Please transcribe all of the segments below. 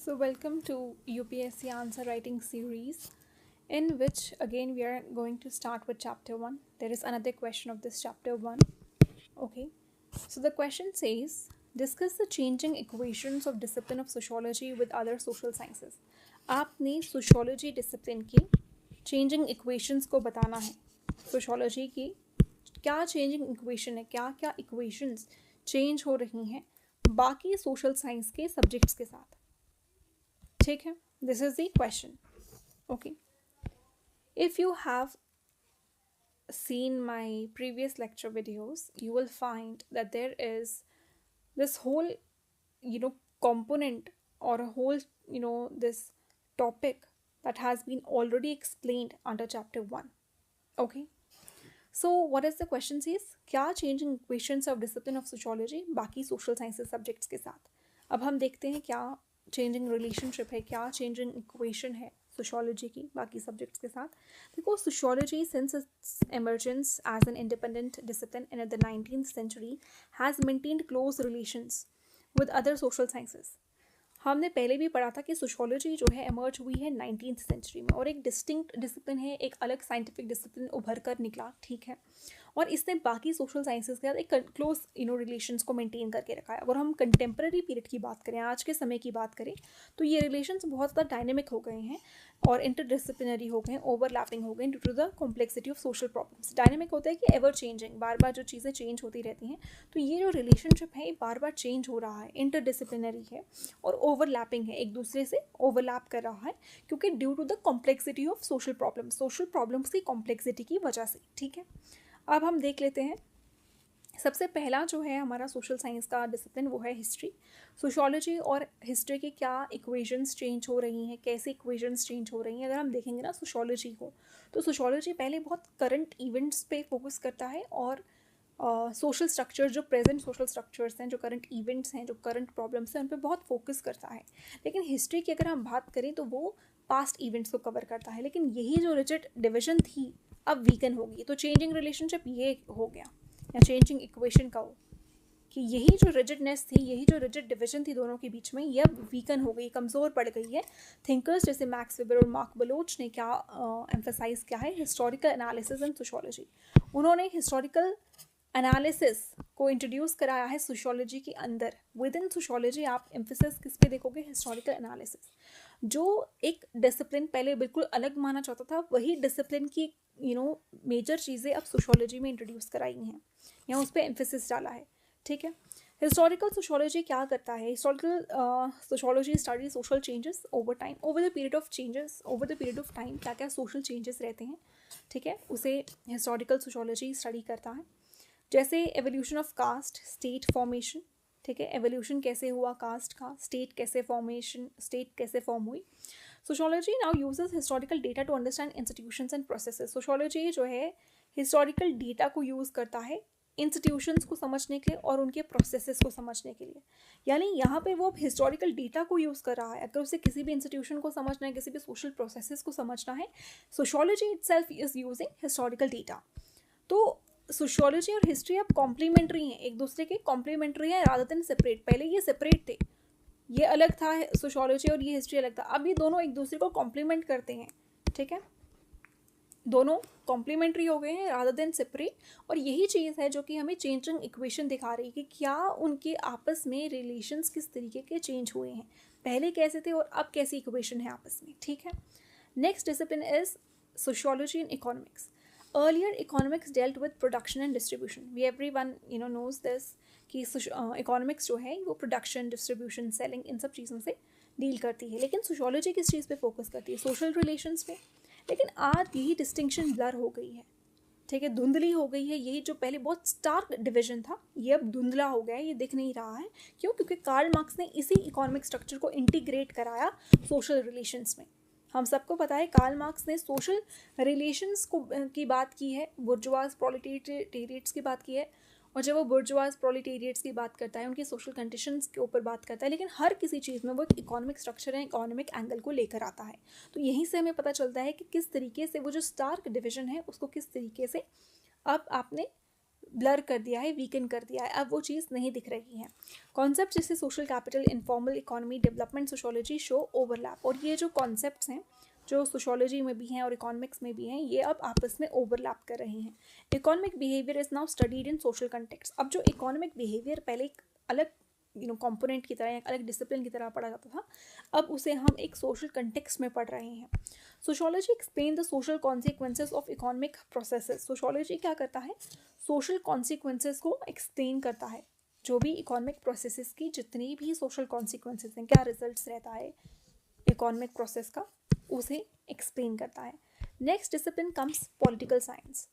So, welcome to UPSC answer writing series, in which again we are going to start with chapter 1. There is another question of this chapter 1. Okay, so the question says discuss the changing equations of discipline of sociology with other social sciences. आपने sociology discipline की changing equations को बताना है. Sociology की क्या changing equation है, क्या क्या equations change हो रही हैं बाकी social science के subjects के साथ. ठीक है, this is the question. Okay, if you have seen my previous lecture videos, you will find that there is this whole component, or a whole this topic that has been already explained under chapter 1. Okay, so what is the question says, क्या changing equations of discipline of sociology बाकी social sciences subjects के साथ. अब हम देखते हैं क्या changing relationship है, क्या चेंजिंग इक्वेशन है सोशोलॉजी की बाकी सब्जेक्ट्स के साथ. देखो, sociology since its emergence as an independent discipline in the 19th century has maintained close relations with other social sciences. हमने पहले भी पढ़ा था कि सोशोलॉजी जो है एमर्ज हुई है 19th सेंचुरी में और एक डिस्टिंक्ट डिसिप्लिन है, एक अलग साइंटिफिक डिसिप्लिन उभर कर निकला. ठीक है, और इसने बाकी सोशल साइंसेस के साथ एक क्लोज रिलेशंस को मेंटेन करके रखा है. अगर हम कंटेम्प्रेरी पीरियड की बात करें, आज के समय की बात करें, तो ये रिलेशंस बहुत ज़्यादा डायनेमिक हो गए हैं और इंटरडिसिप्लिनरी हो गए, ओवरलैपिंग हो गए due to the complexity of social problems. Dynamic होता है कि एवर चेंजिंग, बार बार जो चीज़ें चेंज होती रहती हैं. तो ये जो रिलेशनशिप है ये बार बार चेंज हो रहा है, इंटरडिसिप्लिनरी है और ओवरलैपिंग है, एक दूसरे से ओवरलैप कर रहा है, क्योंकि due to the complexity of social problems की कॉम्प्लेक्सिटी की वजह से. ठीक है, अब हम देख लेते हैं. सबसे पहला जो है हमारा सोशल साइंस का डिसिप्लिन वो है हिस्ट्री. सोशोलॉजी और हिस्ट्री की क्या इक्वेशंस चेंज हो रही हैं, कैसे इक्वेशंस चेंज हो रही हैं. अगर हम देखेंगे ना सोशोलॉजी को, तो सोशोलॉजी पहले बहुत करंट इवेंट्स पे फोकस करता है और सोशल स्ट्रक्चर, जो प्रेजेंट सोशल स्ट्रक्चर्स हैं, जो करंट इवेंट्स हैं, जो करंट प्रॉब्लम्स हैं, उन पर बहुत फोकस करता है. लेकिन हिस्ट्री की अगर हम बात करें तो वो पास्ट इवेंट्स को कवर करता है. लेकिन यही जो रिजिड डिविजन थी अब वीकन होगी. तो चेंजिंग रिलेशनशिप ये हो गया, या चेंजिंग इक्वेशन का हो कि यही जो रिजिडनेस थी, यही जो रिजिड डिवीजन थी दोनों के बीच में, ये अब वीकन हो गई, कमज़ोर पड़ गई है. थिंकर्स जैसे मैक्स वेबर और मार्क बलोच ने क्या एम्फेसाइज किया है, हिस्टोरिकल एनालिसिस इन सोशोलॉजी. उन्होंने हिस्टोरिकल एनालिसिस को इंट्रोड्यूस कराया है सोशोलॉजी के अंदर. विद इन सोशोलॉजी आप एम्फेसिस किस पे देखोगे, हिस्टोरिकल एनालिसिस. जो एक डिसिप्लिन पहले बिल्कुल अलग माना जाता था, वही डिसिप्लिन की मेजर चीज़ें अब सोशोलॉजी में इंट्रोड्यूस कराई हैं या उस पर एम्फेसिस डाला है. ठीक है, हिस्टोरिकल सोशोलॉजी क्या करता है, historical sociology study social changes over time, over the period of changes, over the period of time क्या क्या सोशल चेंजेस रहते हैं. ठीक है, उसे हिस्टोरिकल सोशोलॉजी स्टडी करता है. जैसे evolution of caste, state formation. ठीक है, एवोल्यूशन कैसे हुआ कास्ट का, स्टेट कैसे फॉर्म हुई. Sociology now uses historical data to understand institutions and processes. Sociology जो है हिस्टोरिकल डेटा को यूज़ करता है इंस्टीट्यूशंस को समझने के लिए और उनके प्रोसेसेस को समझने के लिए. यानी यहाँ पे वो हिस्टोरिकल डेटा को यूज़ कर रहा है. अगर उसे किसी भी इंस्टीट्यूशन को समझना है, किसी भी सोशल प्रोसेसेस को समझना है, sociology itself is using historical data. तो सोशोलॉजी और हिस्ट्री अब कॉम्प्लीमेंट्री हैं, एक दूसरे के कॉम्प्लीमेंट्री हैं रादर देन सेपरेट. पहले ये सेपरेट थे, ये अलग था सोशोलॉजी और ये हिस्ट्री अलग था. अब ये दोनों एक दूसरे को कॉम्प्लीमेंट करते हैं. ठीक है, दोनों कॉम्प्लीमेंट्री हो गए हैं रादर देन सेपरेट. और यही चीज़ है जो कि हमें चेंजिंग इक्वेशन दिखा रही है कि क्या उनके आपस में रिलेशंस किस तरीके के चेंज हुए हैं, पहले कैसे थे और अब कैसी इक्वेशन है आपस में. ठीक है, next discipline is sociology and economics. Earlier economics dealt with production and distribution. We everyone knows this कि इकोनॉमिक्स जो है वो प्रोडक्शन, डिस्ट्रीब्यूशन, सेलिंग, इन सब चीज़ों से डील करती है. लेकिन सोशोलॉजी किस चीज़ पे फोकस करती है, सोशल रिलेशंस पे. लेकिन आज यही डिस्टिंक्शन ब्लर हो गई है. ठीक है, धुंधली हो गई है. यही जो पहले बहुत स्टार्क डिवीजन था ये अब धुंधला हो गया है, ये दिख नहीं रहा है. क्यों? क्योंकि कार्ल मार्क्स ने इसी इकोनॉमिक स्ट्रक्चर को इंटीग्रेट कराया सोशल रिलेशंस में. हम सबको पता है कार्ल मार्क्स ने सोशल रिलेशंस को की बात की है, बुर्जुआज प्रोलेटेरिएट्स की बात की है. और जब वो बुर्जुआज प्रोलेटेरिएट्स की बात करता है, उनकी सोशल कंडीशंस के ऊपर बात करता है, लेकिन हर किसी चीज़ में वो एक इकोनॉमिक स्ट्रक्चर है, इकोनॉमिक एंगल को लेकर आता है. तो यहीं से हमें पता चलता है कि किस तरीके से वो जो स्टार्क डिवीजन है उसको किस तरीके से अब आपने ब्लर कर दिया है, वीकन कर दिया है, अब वो चीज़ नहीं दिख रही है। कॉन्सेप्ट जैसे social capital, informal economy, development sociology show overlap, और ये जो कॉन्सेप्ट्स हैं जो सोशोलॉजी में भी हैं और इकोनॉमिक्स में भी हैं, ये अब आपस में ओवरलैप कर रहे हैं। Economic behaviour is now studied in social context. अब जो इकोनॉमिक बिहेवियर पहले एक अलग कंपोनेंट की तरह, एक अलग डिसिप्लिन की तरह पढ़ा जाता था, अब उसे हम एक सोशल कंटेक्स्ट में पढ़ रहे हैं। Sociology explain the social consequences of economic processes. Sociology क्या करता है, सोशल कॉन्सिक्वेंसेज को एक्सप्लेन करता है। जो भी इकोनॉमिक प्रोसेसेस की जितनी भी सोशल कॉन्सिक्वेंसेज हैं, क्या रिजल्ट्स रहता है इकोनॉमिक प्रोसेस का, उसे एक्सप्लेन करता है। Next discipline comes political science.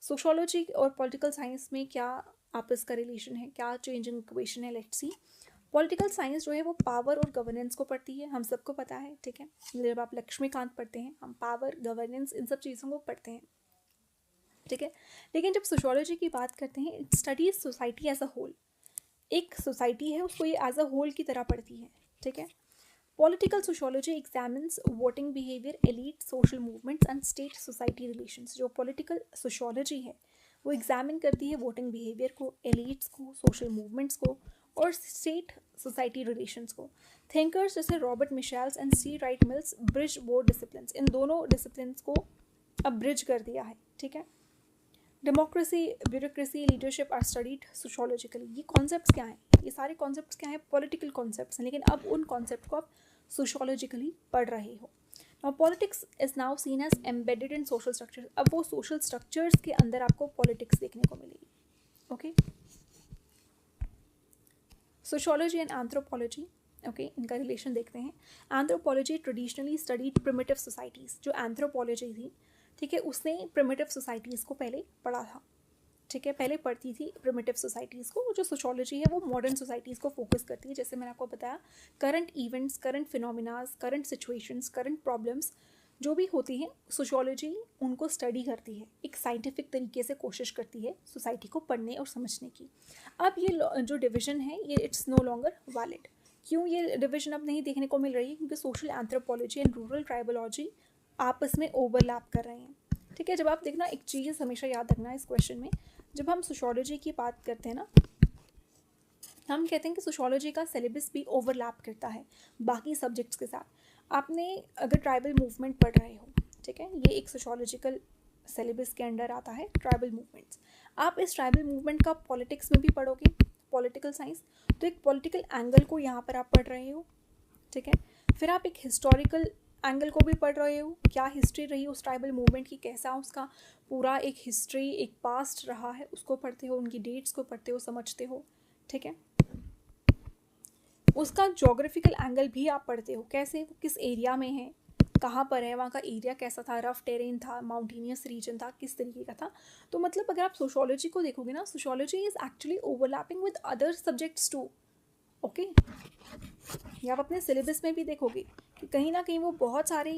Sociology और पॉलिटिकल साइंस में क्या आपस का रिलेशन है, क्या चेंजिंग इक्वेशन है, लेट्स सी। पॉलिटिकल साइंस जो है वो पावर और गवर्नेंस को पढ़ती है, हम सबको पता है, ठीक है। जब आप लक्ष्मीकांत पढ़ते हैं, हम पावर, गवर्नेंस, इन सब चीज़ों को पढ़ते हैं, ठीक है। लेकिन जब सोशोलॉजी की बात करते हैं, it studies society as a whole. एक सोसाइटी है, उसको ये एज अ होल की तरह पढ़ती है, ठीक है। Political sociology examines voting behaviour, elite, social movements and state society relations. जो पॉलिटिकल सोशोलॉजी है वो एग्जामिन करती है वोटिंग बिहेवियर को, एलीट्स को, सोशल मूवमेंट्स को और स्टेट सोसाइटी रिलेशंस को। थिंकर्स जैसे Robert Michels and C Wright Mills bridge both disciplines. इन दोनों डिसिप्लिन्स को अब ब्रिज कर दिया है, ठीक है। Democracy, bureaucracy, leadership are studied sociologically. ये कॉन्सेप्ट्स क्या हैं, ये सारे कॉन्सेप्ट्स क्या हैं, पॉलिटिकल कॉन्सेप्ट्स हैं, लेकिन अब उन कॉन्सेप्ट को आप सोशोलॉजिकली पढ़ रहे हो। Now politics is now seen as embedded in social structure. अब वो सोशल स्ट्रक्चर्स के अंदर आपको पॉलिटिक्स देखने को मिलेगी, okay. Sociology and anthropology, okay, इनका रिलेशन देखते हैं। Anthropology traditionally studied primitive societies. जो एंथ्रोपोलॉजी थी, ठीक है, उसने प्रिमिटिव सोसाइटीज़ को पहले पढ़ा था, ठीक है, पहले पढ़ती थी प्रिमिटिव सोसाइटीज़ को। जो सोशोलॉजी है वो मॉडर्न सोसाइटीज़ को फोकस करती है। जैसे मैंने आपको बताया, current events, current phenomenas, current situations, current problems जो भी होती हैं, सोशोलॉजी उनको स्टडी करती है, एक साइंटिफिक तरीके से कोशिश करती है सोसाइटी को पढ़ने और समझने की। अब ये जो डिवीज़न है, ये इट्स नो लॉन्गर वैलिड। क्यों ये डिवीज़न अब नहीं देखने को मिल रही है? क्योंकि social anthropology and rural tribology आपस में ओवरलैप कर रहे हैं, ठीक है। जब आप देखना, एक चीज़ हमेशा याद रखना इस क्वेश्चन में, जब हम सोशोलॉजी की बात करते हैं ना, हम कहते हैं कि सोशोलॉजी का सिलेबस भी ओवरलैप करता है बाकी सब्जेक्ट्स के साथ। आपने अगर ट्राइबल मूवमेंट पढ़ रहे हो, ठीक है, ये एक सोशोलॉजिकल सिलेबस के अंडर आता है, ट्राइबल मूवमेंट्स। आप इस ट्राइबल मूवमेंट का पॉलिटिक्स में भी पढ़ोगे, पॉलिटिकल साइंस, तो एक पॉलिटिकल एंगल को यहाँ पर आप पढ़ रहे हो, ठीक है। फिर आप एक हिस्टोरिकल एंगल को भी पढ़ रहे हो, क्या हिस्ट्री रही उस ट्राइबल मूवमेंट की, कैसा उसका पूरा एक हिस्ट्री, एक पास्ट रहा है, उसको पढ़ते हो, उनकी डेट्स को पढ़ते हो, समझते हो, ठीक है। उसका जोग्राफिकल एंगल भी आप पढ़ते हो, कैसे, किस एरिया में है, कहाँ पर है, वहाँ का एरिया कैसा था, रफ टेरेन था, माउंटेनियस रीजन था, किस तरीके का था। तो मतलब अगर आप सोशोलॉजी को देखोगे ना, sociology is actually overlapping with other subjects too, okay. या आप अपने सिलेबस में भी देखोगे कि कहीं ना कहीं वो बहुत सारे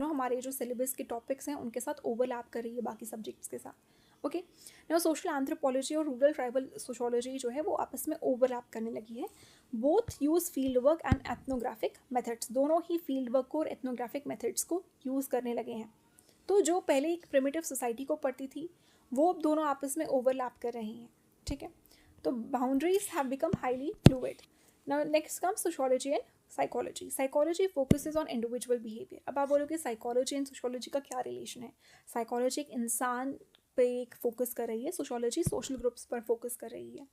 हमारे जो सिलेबस के टॉपिक्स हैं उनके साथ ओवरलैप कर रही है बाकी सब्जेक्ट्स के साथ, ओके। नाउ सोशल एंथ्रोपोलॉजी और रूरल ट्राइबल सोशोलॉजी जो है वो आपस में ओवरलैप करने लगी है। Both use field work and ethnographic methods. दोनों ही फील्ड वर्क को और एथनोग्राफिक मेथड्स को यूज़ करने लगे हैं। तो जो पहले एक प्रिमिटिव सोसाइटी को पढ़ती थी, वो अब दोनों आपस में ओवरलैप कर रही हैं, ठीक है। तो boundaries have become highly fluid. Now next comes sociology and psychology. Psychology focuses on individual behaviour. अब आप बोलोगे साइकोलॉजी एंड सोशोलॉजी का क्या रिलेशन है? साइकोलॉजी एक इंसान पे एक फोकस कर रही है, सोशोलॉजी सोशल ग्रुप्स पर फोकस कर रही है।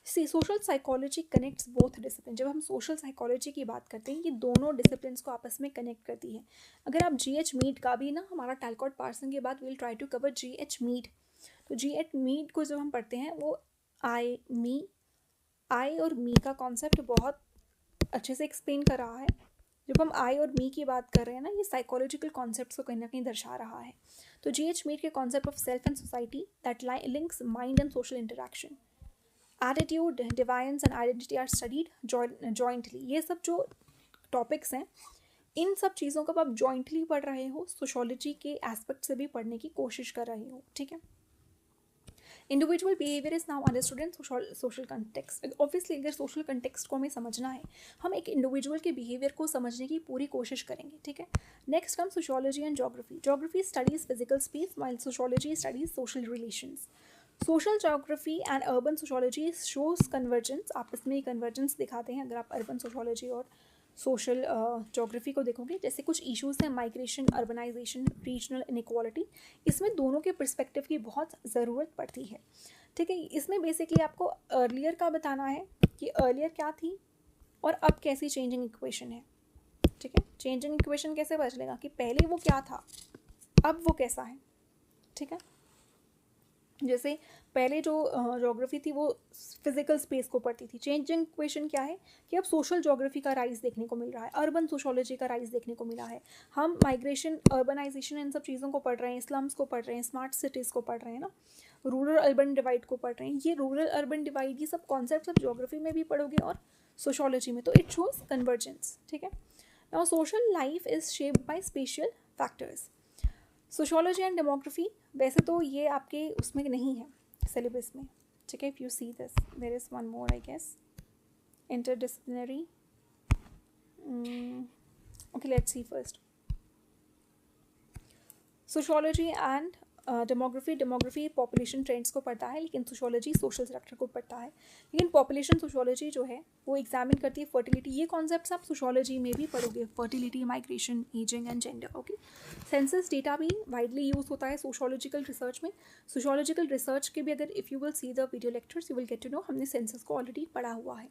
C social psychology connects both discipline. जब हम सोशल साइकोलॉजी की बात करते हैं, ये दोनों डिसिप्लिन्स को आपस में कनेक्ट करती है। अगर आप GH मीड का भी ना, हमारा टैलकॉट पार्सन के बाद will try to cover GH Mead. तो GH मीड को जब हम पढ़ते हैं, वो आई और मी का कॉन्सेप्ट बहुत अच्छे से एक्सप्लेन कर रहा है। जब हम आई और मी की बात कर रहे हैं ना, ये साइकोलॉजिकल कॉन्सेप्ट्स को कहीं ना कहीं दर्शा रहा है। तो GH मीड के concept of self and society that links mind and social interaction, attitude, deviance and identity are studied jointly. ये सब जो टॉपिक्स हैं, इन सब चीज़ों को आप जॉइंटली पढ़ रहे हो, सोशोलॉजी के एस्पेक्ट से भी पढ़ने की कोशिश कर रहे हो, ठीक है। Individual behaviour is now understood in social context. Obviously अगर सोशल कंटेक्स्ट को हमें समझना है, हम एक इंडिविजुअल के बिहेवियर को समझने की पूरी कोशिश करेंगे, ठीक है। Next come sociology and geography. Geography studies physical space, while sociology studies social relations. Social geography and urban sociology shows convergence, आपस में कन्वर्जेंस दिखाते हैं अगर आप अर्बन सोशोलॉजी और सोशल जोग्राफी को देखोगे। जैसे कुछ इश्यूज हैं, माइग्रेशन, अर्बनाइजेशन, रीजनल इनइक्वालिटी, इसमें दोनों के पर्सपेक्टिव की बहुत ज़रूरत पड़ती है। ठीक है, इसमें बेसिकली आपको अर्लियर का बताना है कि अर्लियर क्या थी और अब कैसी चेंजिंग इक्वेशन है। ठीक है, चेंजिंग इक्वेशन कैसे पता चलेगा कि पहले वो क्या था अब वो कैसा है। ठीक है, जैसे पहले जो ज्योग्राफी थी वो फिजिकल स्पेस को पढ़ती थी। चेंजिंग इक्वेशन क्या है कि अब सोशल ज्योग्राफी का राइज देखने को मिल रहा है, अर्बन सोशोलॉजी का राइज देखने को मिला है। हम माइग्रेशन, अर्बनाइजेशन, इन सब चीज़ों को पढ़ रहे हैं, स्लम्स को पढ़ रहे हैं, स्मार्ट सिटीज़ को पढ़ रहे हैं ना, रूरल अर्बन डिवाइड को पढ़ रहे हैं। ये रूरल अर्बन डिवाइड, ये सब कॉन्सेप्ट आप ज्योग्राफी में भी पढ़ोगे और सोशोलॉजी में, तो इट शोज कन्वर्जेंस। ठीक है, now social life is shaped by spatial factors. Sociology and demography वैसे तो ये आपके उसमें नहीं है सिलेबस में। ठीक है, if you see this there is one more I guess, interdisciplinary. Okay, let's see first sociology and demography population trends को पढ़ता है, लेकिन सोशोलॉजी सोशल स्ट्रक्चर को पढ़ता है। लेकिन पॉपुलेशन सोशोलॉजी जो है वो एग्जामिन करती है फर्टिलिटी। ये कॉन्सेप्ट्स आप सोशोलॉजी में भी पढ़ोगे, fertility, migration, ageing and gender. Okay, census data भी वाइडली यूज होता है सोशोलॉजिकल रिसर्च में। सोशोलॉजिकल रिसर्च के भी अगर if you will see the video lectures you will get to know, हमने सेंसस को ऑलरेडी पढ़ा हुआ है।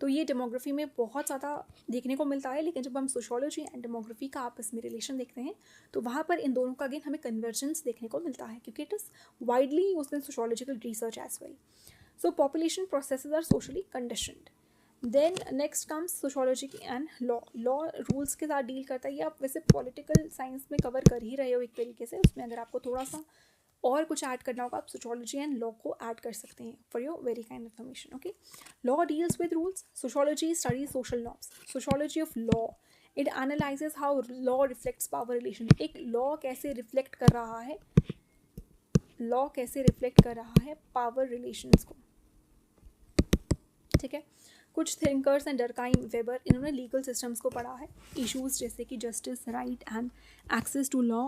तो ये डेमोग्राफी में बहुत ज़्यादा देखने को मिलता है, लेकिन जब हम सोशोलॉजी एंड डेमोग्राफी का आपस में रिलेशन देखते हैं तो वहाँ पर इन दोनों का अगेन हमें कन्वर्जेंस देखने को मिलता है, क्योंकि it is widely used in sociological research as well. So population processes are socially conditioned. Then next comes sociology and law. Law rules के साथ डील करता है। ये आप वैसे पॉलिटिकल साइंस में कवर कर ही रहे हो एक तरीके से, उसमें अगर आपको थोड़ा सा और कुछ ऐड करना होगा आप सोशोलॉजी एंड लॉ को ऐड कर सकते हैं for your very kind information. Okay, law deals with rules, sociology studies social norms. Sociology of law, it analyses how law reflects power relation. एक लॉ कैसे रिफ्लेक्ट कर रहा है, लॉ कैसे रिफ्लेक्ट कर रहा है पावर रिलेशंस को। ठीक है, कुछ थिंकर्स एंड डरकाइम, वेबर, इन्होंने लीगल सिस्टम्स को पढ़ा है। इश्यूज जैसे कि justice, right and access to law